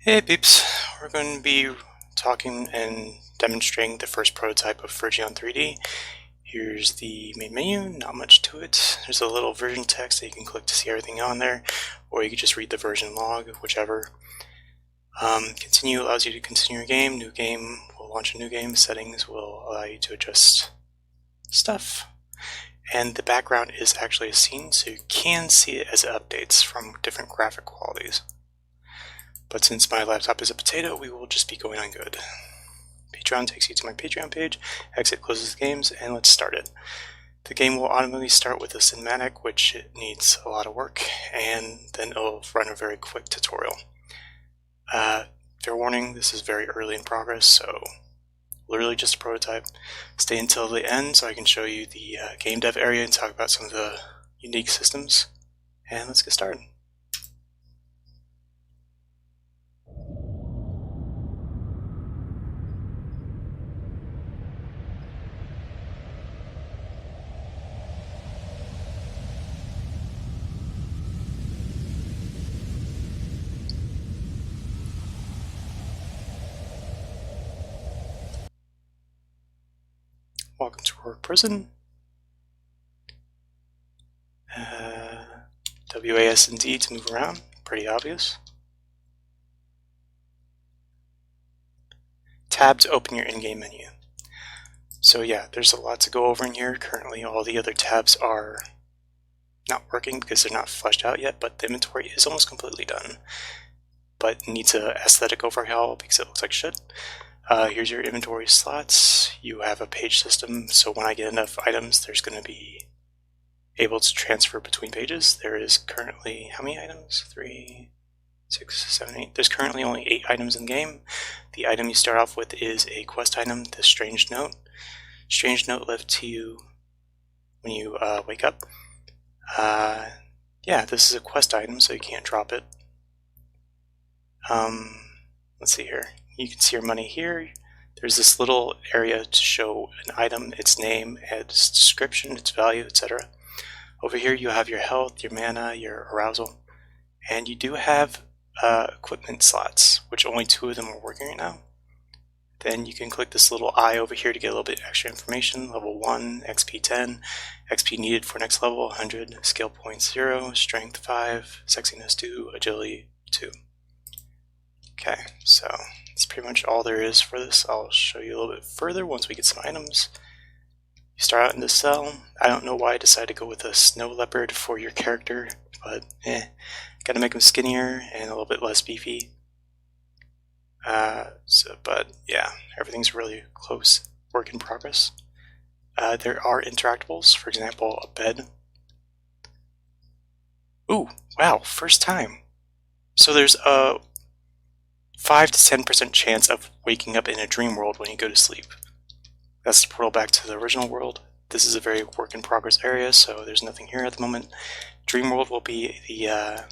Hey peeps, we're going to be talking and demonstrating the first prototype of Furgeon3D. Here's the main menu, not much to it. There's a little version text that you can click to see everything on there, or you can just read the version log, whichever. Continue allows you to continue your game. New game will launch a new game. Settings will allow you to adjust stuff. And the background is actually a scene, so you can see it as it updates from different graphic qualities. But since my laptop is a potato, we will just be going on good. Patreon takes you to my Patreon page, exit closes the games, and let's start it. The game will automatically start with a cinematic, which needs a lot of work, and then it'll run a very quick tutorial. Fair warning, this is very early in progress, so literally just a prototype. Stay until the end so I can show you the game dev area and talk about some of the unique systems. And let's get started. Welcome to Work Prison. WAS and D to move around, pretty obvious. Tab to open your in-game menu. So yeah, there's a lot to go over in here. Currently all the other tabs are not working because they're not fleshed out yet, but the inventory is almost completely done. But needs a aesthetic overhaul because it looks like shit. Here's your inventory slots. You have a page system, so when I get enough items, there's going to be able to transfer between pages. There is currently, how many items? 3, 6, 7, 8. There's currently only 8 items in the game. The item you start off with is a quest item, the Strange Note. Strange Note left to you when you wake up. Yeah, this is a quest item, so you can't drop it. Let's see here. You can see your money here. There's this little area to show an item, its name, its description, its value, etc. Over here you have your health, your mana, your arousal, and you do have equipment slots, which only 2 of them are working right now. Then you can click this little eye over here to get a little bit extra information. Level 1, XP 10, XP needed for next level 100, skill points 0, strength 5, sexiness 2, agility 2. Okay, so that's pretty much all there is for this. I'll show you a little bit further once we get some items. You start out in this cell. I don't know why I decided to go with a snow leopard for your character, but gotta make him skinnier and a little bit less beefy. But yeah, everything's really close, work in progress. There are interactables, for example, a bed. Ooh, wow, first time. So there's a 5 to 10% chance of waking up in a dream world when you go to sleep. That's the portal back to the original world. This is a very work in progress area, so there's nothing here at the moment. Dreamworld will be the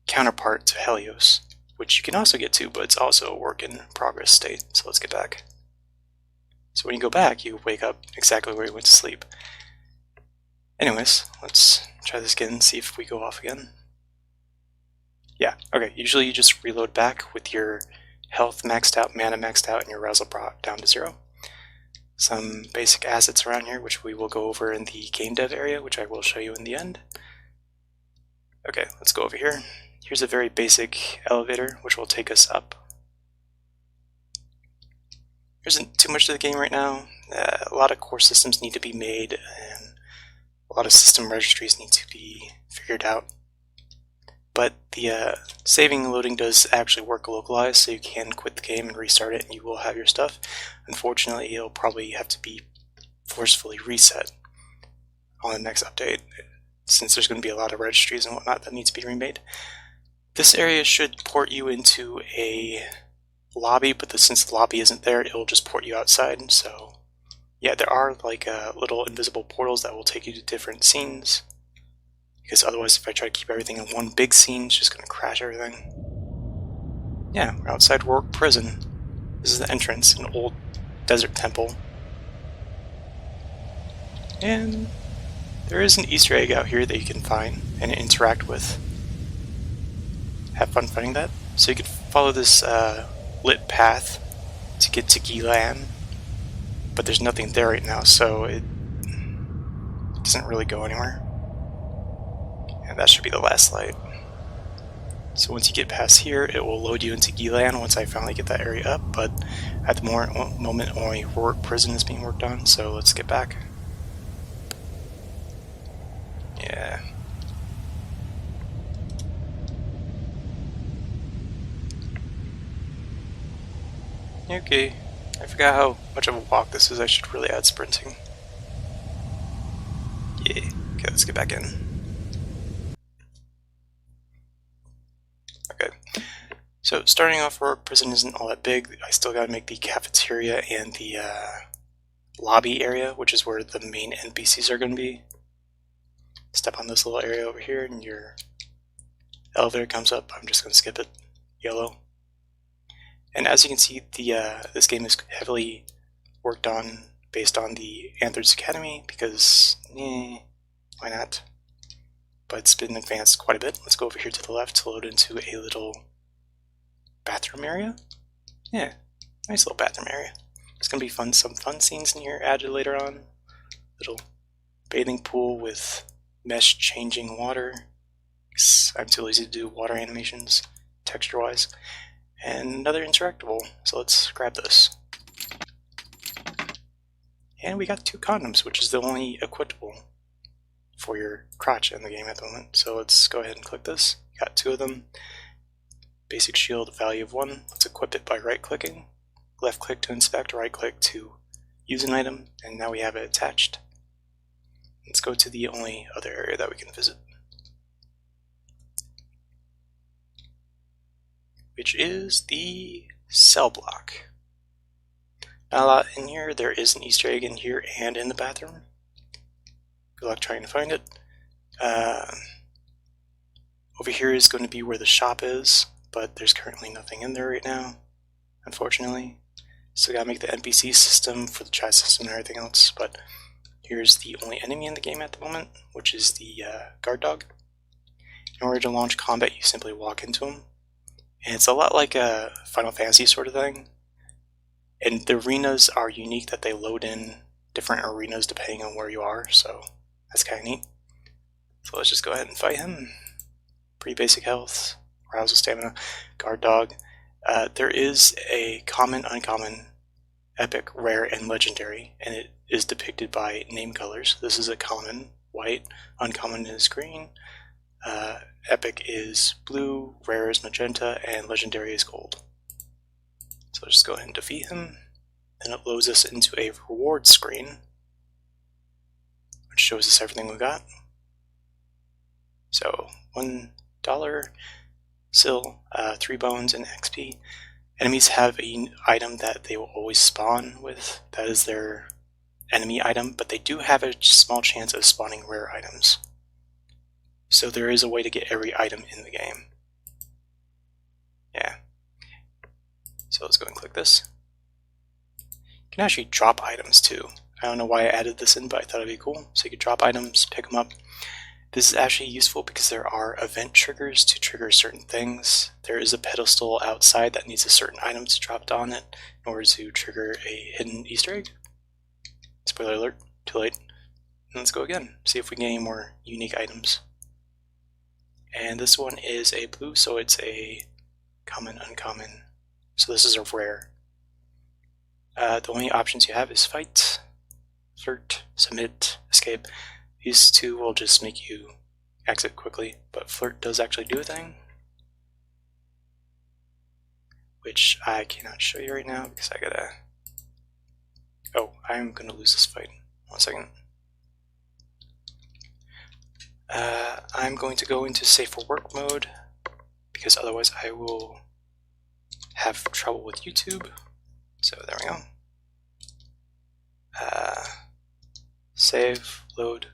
counterpart to Helios, which you can also get to, but it's also a work in progress state. So let's get back. So when you go back, you wake up exactly where you went to sleep. Anyways, let's try this again and see if we go off again. Yeah, okay, usually you just reload back with your health maxed out, mana maxed out, and your arousal brought down to 0. Some basic assets around here, which we will go over in the game dev area, which I will show you in the end. Okay, let's go over here. Here's a very basic elevator, which will take us up. There isn't too much to the game right now. A lot of core systems need to be made, and a lot of system registries need to be figured out. But the saving and loading does actually work localized, so you can quit the game and restart it and you will have your stuff. Unfortunately, it'll probably have to be forcefully reset on the next update, since there's going to be a lot of registries and whatnot that needs to be remade. This area should port you into a lobby, but since the lobby isn't there, it'll just port you outside. So yeah, there are like little invisible portals that will take you to different scenes. Because otherwise, if I try to keep everything in one big scene, it's just going to crash everything. Yeah, we're outside Work Prison. This is the entrance, an old desert temple. And there is an Easter egg out here that you can find and interact with. Have fun finding that. So you can follow this lit path to get to Gilan, but there's nothing there right now, so it doesn't really go anywhere. And that should be the last light. So once you get past here, it will load you into Gilan once I finally get that area up, but at the moment only Rourke Prison is being worked on, so let's get back. Yeah. Okay, I forgot how much of a walk this is. I should really add sprinting. Yeah, okay, let's get back in. Okay, so starting off, Rourke Prison isn't all that big. I still gotta make the cafeteria and the lobby area, which is where the main NPCs are gonna be. Step on this little area over here and your elevator comes up. I'm just gonna skip it. Yellow. And as you can see, this game is heavily worked on based on the Anthers Academy because, why not? But it's been advanced quite a bit. Let's go over here to the left to load into a little bathroom area. Yeah, nice little bathroom area. It's gonna be fun. Some fun scenes in here added later on. Little bathing pool with mesh changing water. I'm too lazy to do water animations texture-wise. And another interactable, so let's grab this. And we got 2 condoms, which is the only equipable for your crotch in the game at the moment. So let's go ahead and click this. Got 2 of them. Basic shield, value of 1. Let's equip it by right-clicking. Left-click to inspect, right-click to use an item, and now we have it attached. Let's go to the only other area that we can visit, which is the cell block. Not a lot in here. There is an Easter egg in here and in the bathroom. Good luck trying to find it. Over here is going to be where the shop is, but there's currently nothing in there right now, unfortunately. So we gotta make the NPC system for the chat system and everything else, but here's the only enemy in the game at the moment, which is the guard dog. In order to launch combat, you simply walk into him. And it's a lot like a Final Fantasy sort of thing. And the arenas are unique that they load in different arenas depending on where you are, so that's kind of neat. So let's just go ahead and fight him. Pretty basic health, arousal, stamina, guard dog. There is a common, uncommon, epic, rare, and legendary, and it is depicted by name colors. This is a common, white, uncommon is green, epic is blue, rare is magenta, and legendary is gold. So let's just go ahead and defeat him. Then it loads us into a reward screen, which shows us everything we got. So $1, Sil, 3 bones, and XP. Enemies have an item that they will always spawn with. That is their enemy item, but they do have a small chance of spawning rare items. So there is a way to get every item in the game. Yeah. So let's go and click this. You can actually drop items too. I don't know why I added this in, but I thought it'd be cool. So you could drop items, pick them up. This is actually useful because there are event triggers to trigger certain things. There is a pedestal outside that needs a certain item to drop on it in order to trigger a hidden Easter egg. Spoiler alert, too late. And let's go again, see if we can get any more unique items. And this one is a blue, so it's a common, uncommon. So this is a rare. The only options you have is fight, flirt, submit, escape. These 2 will just make you exit quickly, but flirt does actually do a thing, which I cannot show you right now because I gotta... Oh, I'm gonna lose this fight. 1 second. I'm going to go into safe for work mode because otherwise I will have trouble with YouTube. So there we go. Save, load.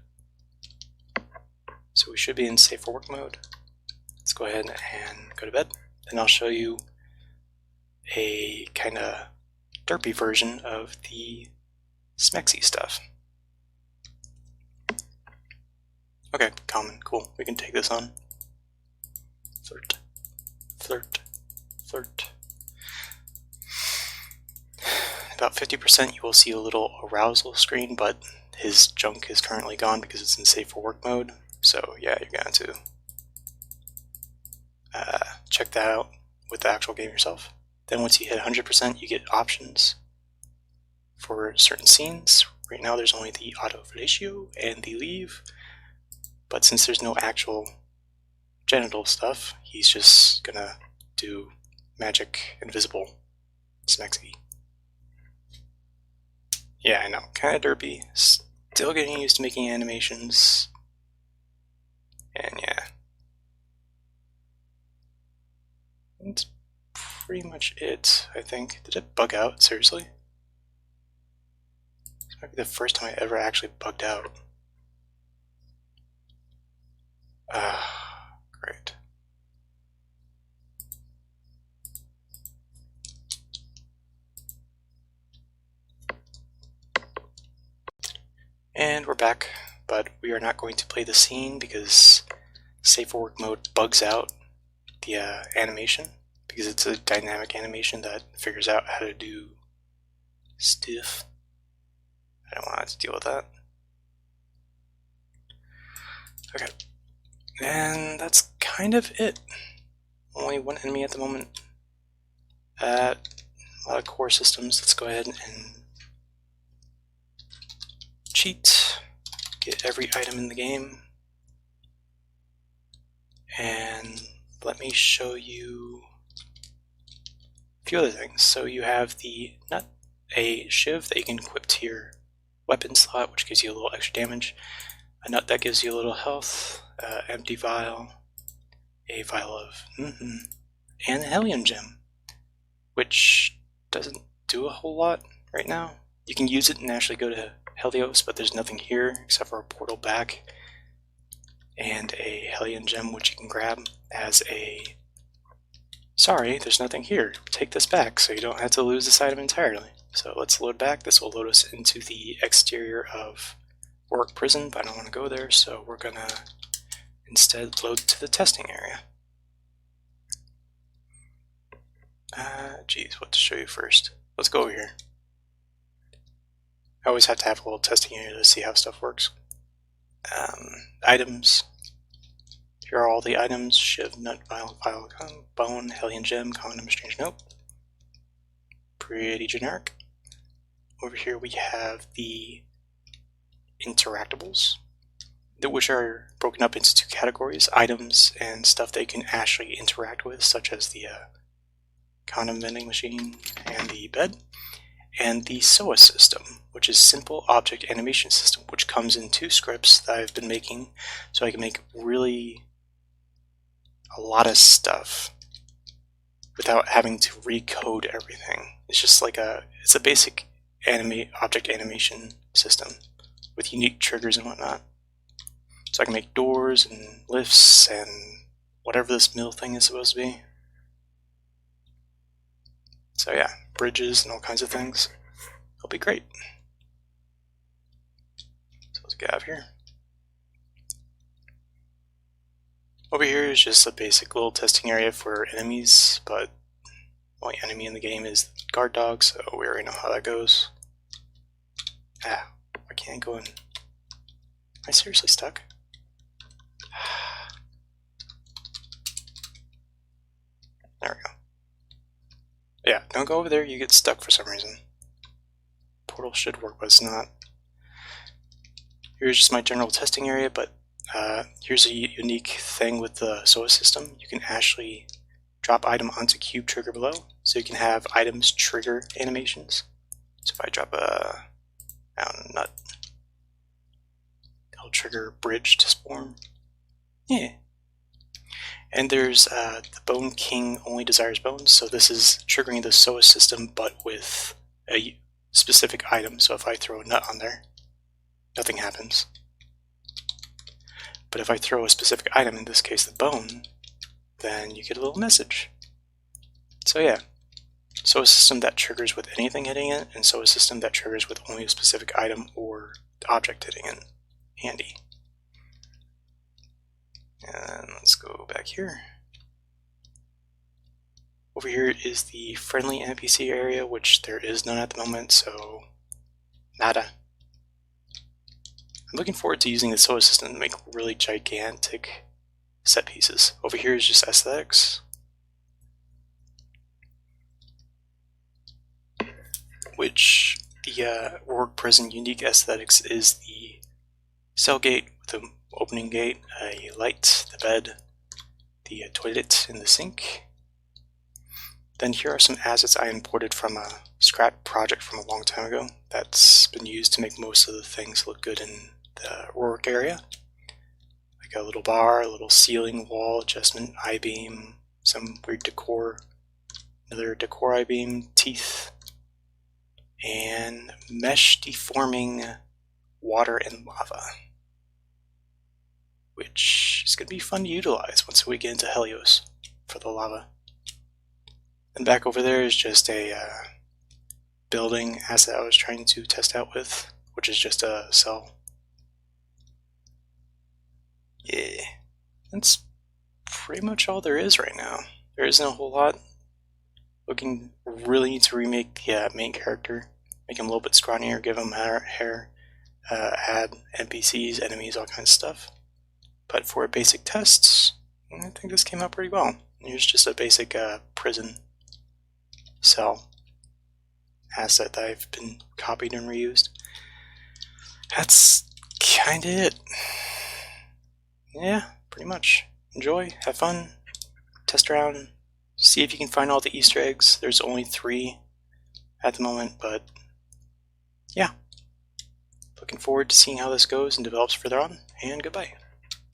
So we should be in safe for work mode. Let's go ahead and go to bed. Then I'll show you a kind of derpy version of the smexy stuff. Okay, common, cool. We can take this on. Flirt, flirt, flirt. About 50% you will see a little arousal screen, but his junk is currently gone because it's in safe for work mode. So yeah, you're going to check that out with the actual game yourself. Then once you hit 100%, you get options for certain scenes. Right now there's only the auto fellatio and the leave, but since there's no actual genital stuff, he's just gonna do magic invisible smexy. Yeah, I know, kinda derpy. Still getting used to making animations. And yeah. That's pretty much it, I think. Did it bug out? Seriously? This might be the first time I ever actually bugged out. Great. And we're back, but we are not going to play the scene because safe for work mode bugs out the animation, because it's a dynamic animation that figures out how to do stuff. I don't want to have to deal with that. Okay, and that's kind of it. Only one enemy at the moment. A lot of core systems. Let's go ahead and cheat, get every item in the game, and let me show you a few other things. So you have the nut, a shiv that you can equip to your weapon slot, which gives you a little extra damage, a nut that gives you a little health, empty vial, a vial of and a Hellion gem, which doesn't do a whole lot right now. You can use it and actually go to Helios, but there's nothing here except for a portal back and a Hellion gem which you can grab as a sorry, there's nothing here, take this back so you don't have to lose this item entirely. So let's load back. This will load us into the exterior of Work Prison, but I don't want to go there, so we're gonna instead load to the testing area. Geez, what to show you first? Let's go over here. I always have to have a little testing area to see how stuff works. Items. Here are all the items: shiv, nut, vial, bone, Hellion gem, condom, strange note. Pretty generic. Over here we have the interactables, which are broken up into two categories: items and stuff that you can actually interact with, such as the condom vending machine and the bed. And the SOA system, which is Simple Object Animation System, which comes in two scripts that I've been making so I can make really a lot of stuff without having to recode everything. It's just like it's a basic object animation system with unique triggers and whatnot. So I can make doors and lifts and whatever this middle thing is supposed to be. So yeah, bridges and all kinds of things. It'll be great. So let's get out of here. Over here is just a basic little testing area for enemies, but the only enemy in the game is the guard dog, so we already know how that goes. I can't go in. Am I seriously stuck? There we go. Yeah, don't go over there, you get stuck for some reason. Portal should work, but it's not. Here's just my general testing area, but here's a unique thing with the SOA system. You can actually drop item onto cube trigger below, so you can have items trigger animations. So if I drop a nut, it'll trigger bridge to spawn. Yeah. And there's the Bone King only desires bones, so this is triggering the SOA system but with a specific item. So if I throw a nut on there, nothing happens. But if I throw a specific item, in this case the bone, then you get a little message. So yeah, SOA system that triggers with anything hitting it, and SOA system that triggers with only a specific item or object hitting it. Handy. And let's go back here. Over here is the friendly NPC area, which there is none at the moment, so nada. I'm looking forward to using the solar system to make really gigantic set pieces. Over here is just aesthetics, which the Org Prison unique aesthetics is the cell gate with the opening gate, a light, the bed, the toilet, and the sink. Then here are some assets I imported from a scrap project from a long time ago that's been used to make most of the things look good in the work area. Like a little bar, a little ceiling wall adjustment, I-beam, some weird decor, another decor I-beam, teeth, and mesh deforming water and lava, which is going to be fun to utilize once we get into Helios for the lava. And back over there is just a building asset I was trying to test out with, which is just a cell. Yeah, that's pretty much all there is right now. There isn't a whole lot. Looking really need to remake the main character, make him a little bit scrawnier, give him hair, add NPCs, enemies, all kinds of stuff. But for basic tests, I think this came out pretty well. Here's just a basic prison cell asset that I've been copied and reused. That's kinda it. Yeah, pretty much. Enjoy, have fun, test around, see if you can find all the Easter eggs. There's only 3 at the moment, but yeah. Looking forward to seeing how this goes and develops further on, and goodbye.